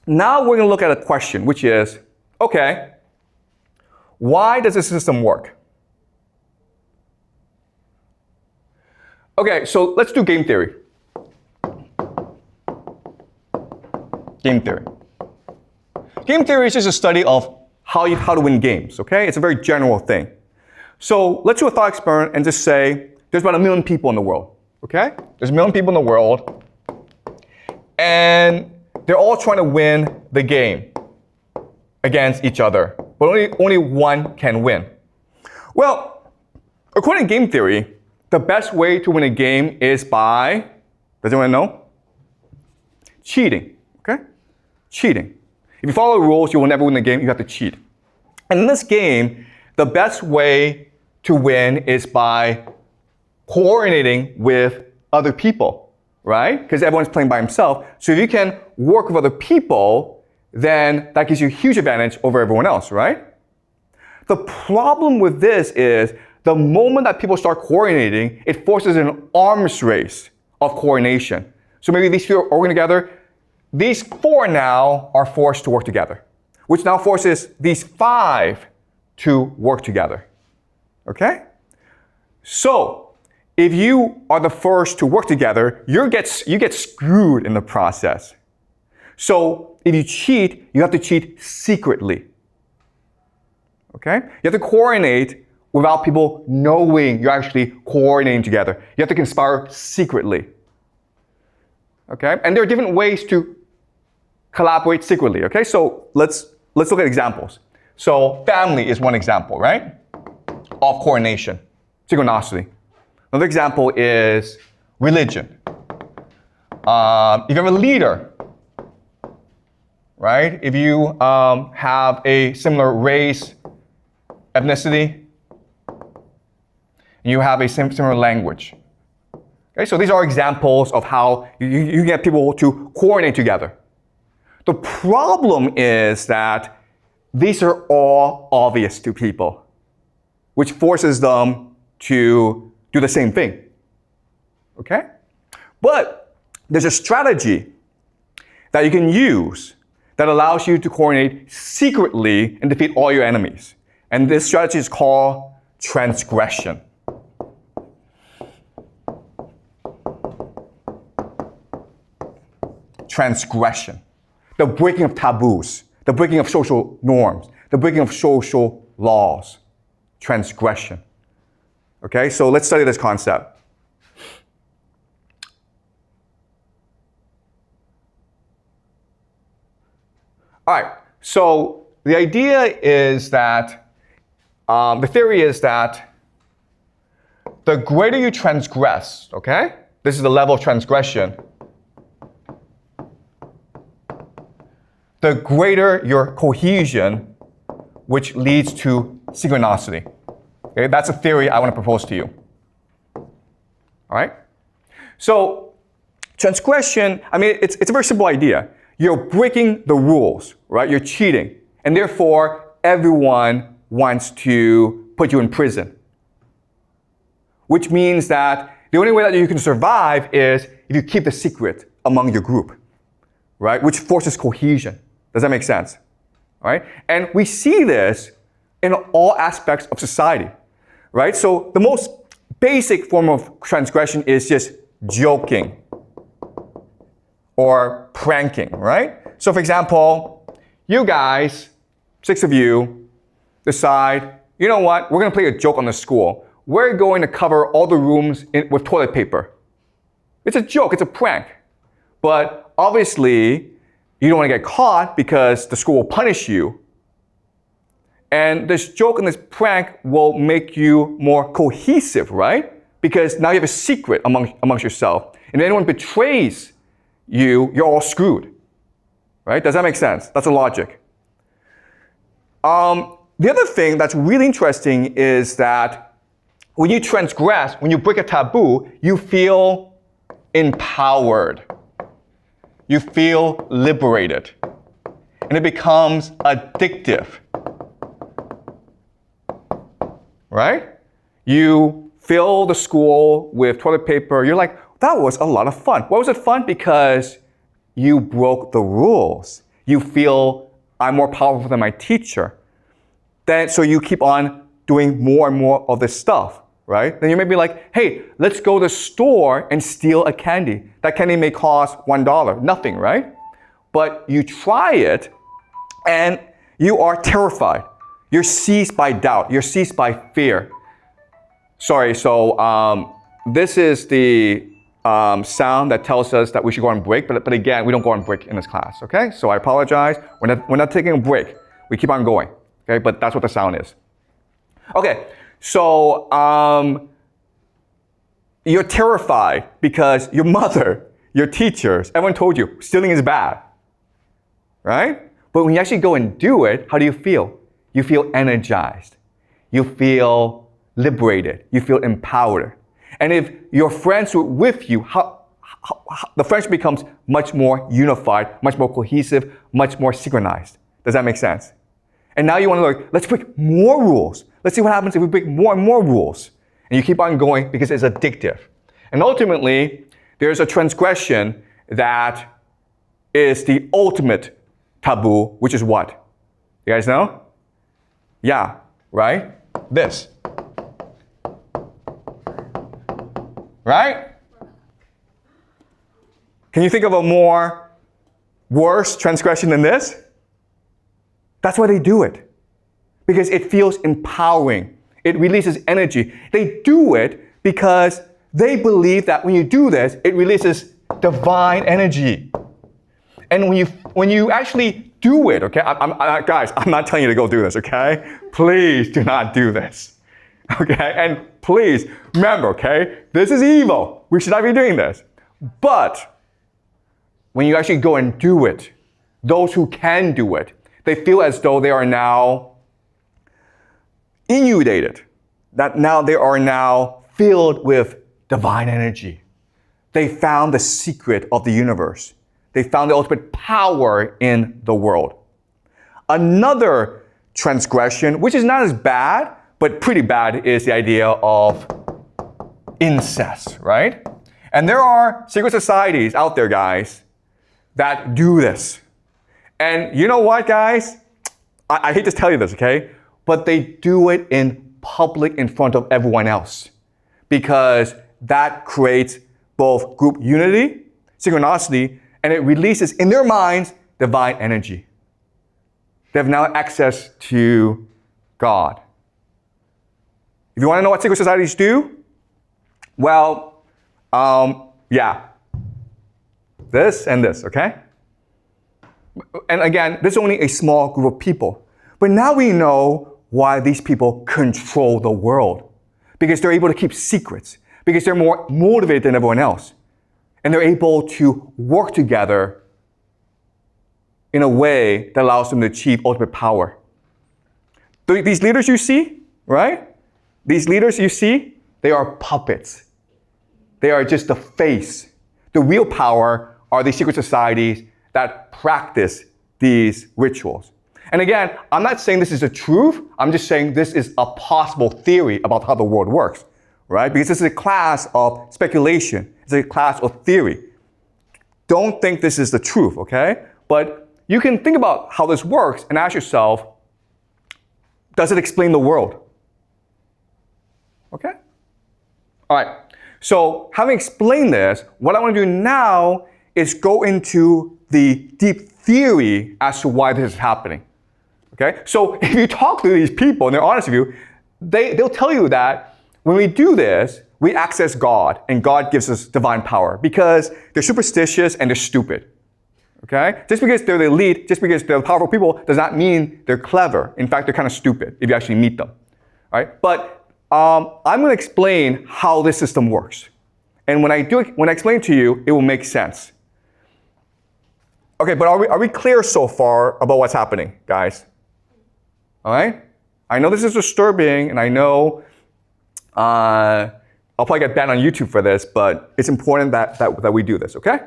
Now we're going to look at a question, which is, okay, why does this system work? Okay, so let's do game theory. Game theory. Game theory is just a study of how to win games, okay? It's a very general thing. So let's do a thought experiment and just say there's about 1 million people in the world, okay? There's 1 million people in the world, and they're all trying to win the game against each other, but only one can win. Well, according to game theory, the best way to win a game is by, does anyone know? Cheating, okay? Cheating. If you follow the rules, you will never win the game, you have to cheat. And in this game, the best way to win is by coordinating with other people, right? Because everyone's playing by himself. So if you can work with other people, then that gives you a huge advantage over everyone else, right? The problem with this is the moment that people start coordinating, it forces an arms race of coordination. So maybe these few are working together. These 4 now are forced to work together, which now forces these 5 to work together. Okay? So if you are the first to work together, you get screwed in the process. So if you cheat, you have to cheat secretly. Okay? You have to coordinate without people knowing you're actually coordinating together. You have to conspire secretly. Okay? And there are different ways to collaborate secretly. Okay? So let's look at examples. So family is one example, right? Of coordination, synchronicity. Another example is religion. If you have a leader, right? If you have a similar race, ethnicity, you have a similar language. Okay, so these are examples of how you get people to coordinate together. The problem is that these are all obvious to people, which forces them to do the same thing. Okay? But there's a strategy that you can use that allows you to coordinate secretly and defeat all your enemies. And this strategy is called transgression. Transgression. The breaking of taboos, the breaking of social norms, the breaking of social laws. Transgression. Okay, so let's study this concept. All right, so the idea is that, the theory is that the greater you transgress, okay, this is the level of transgression, the greater your cohesion, which leads to synchronicity. Okay, that's a theory I want to propose to you. All right? So transgression, I mean, it's a very simple idea. You're breaking the rules, right? You're cheating. And therefore, everyone wants to put you in prison. Which means that the only way that you can survive is if you keep the secret among your group, right? Which forces cohesion. Does that make sense? All right? And we see this in all aspects of society, right? So the most basic form of transgression is just joking or pranking, right? So for example, you guys, 6 of you, decide, you know what, we're going to play a joke on the school. We're going to cover all the rooms with toilet paper. It's a joke, it's a prank. But obviously, you don't want to get caught because the school will punish you. And this joke and this prank will make you more cohesive, right? Because now you have a secret amongst yourself. And if anyone betrays you, you're all screwed. Right? Does that make sense? That's the logic. The other thing that's really interesting is that when you transgress, when you break a taboo, you feel empowered. You feel liberated. And it becomes addictive. Right? You fill the school with toilet paper. You're like, that was a lot of fun. Why was it fun? Because you broke the rules. you feel I'm more powerful than my teacher. So you keep on doing more and more of this stuff, right? Then you may be like, hey, let's go to the store and steal a candy. That candy may cost $1, nothing, right? But you try it and you are terrified. You're seized by doubt. You're seized by fear. Sorry, so this is the sound that tells us that we should go on break, but again, we don't go on break in this class, okay? So I apologize. We're not taking a break. We keep on going, okay? But that's what the sound is. Okay, so you're terrified because your mother, your teachers, everyone told you stealing is bad, right? But when you actually go and do it, how do you feel? You feel energized. You feel liberated. You feel empowered. And if your friends were with you, the friendship becomes much more unified, much more cohesive, much more synchronized. Does that make sense? And now you want to look, let's break more rules. Let's see what happens if we break more and more rules. And you keep on going because it's addictive. And ultimately, there's a transgression that is the ultimate taboo, which is what? You guys know? Yeah, right? This. Right? Can you think of a more worse transgression than this? That's why they do it. Because it feels empowering. It releases energy. They do it because they believe that when you do this, it releases divine energy. And when you actually do it, okay? Guys, I'm not telling you to go do this, okay? Please do not do this. Okay? And please remember, okay? This is evil. We should not be doing this. But when you actually go and do it, those who can do it, they feel as though they are now inundated. That now they are now filled with divine energy. They found the secret of the universe. They found the ultimate power in the world. Another transgression, which is not as bad, but pretty bad, is the idea of incest, right? And there are secret societies out there, guys, that do this. And you know what, guys? I hate to tell you this, okay? But they do it in public in front of everyone else because that creates both group unity, synchronicity, and it releases in their minds divine energy. They have now access to God. If you want to know what secret societies do, well, yeah, this and this, okay? And again, this is only a small group of people. But now we know why these people control the world. Because they're able to keep secrets. Because they're more motivated than everyone else. And they're able to work together in a way that allows them to achieve ultimate power. These leaders you see, right? These leaders you see, they are puppets. They are just the face. The real power are these secret societies that practice these rituals. And again, I'm not saying this is the truth. I'm just saying this is a possible theory about how the world works, right? Because this is a class of speculation. It's a class of theory. Don't think this is the truth, okay? But you can think about how this works and ask yourself, does it explain the world? Okay? All right. So having explained this, what I want to do now is go into the deep theory as to why this is happening. Okay? So if you talk to these people and they're honest with you, they'll tell you that when we do this, we access God and God gives us divine power because they're superstitious and they're stupid. Okay? Just because they're the elite, just because they're powerful people does not mean they're clever. In fact, they're kind of stupid if you actually meet them. All right? But I'm going to explain how this system works. And when I explain it to you, it will make sense. Okay, but are we clear so far about what's happening, guys? All right? I know this is disturbing, and I know I'll probably get banned on YouTube for this, but it's important that we do this, okay?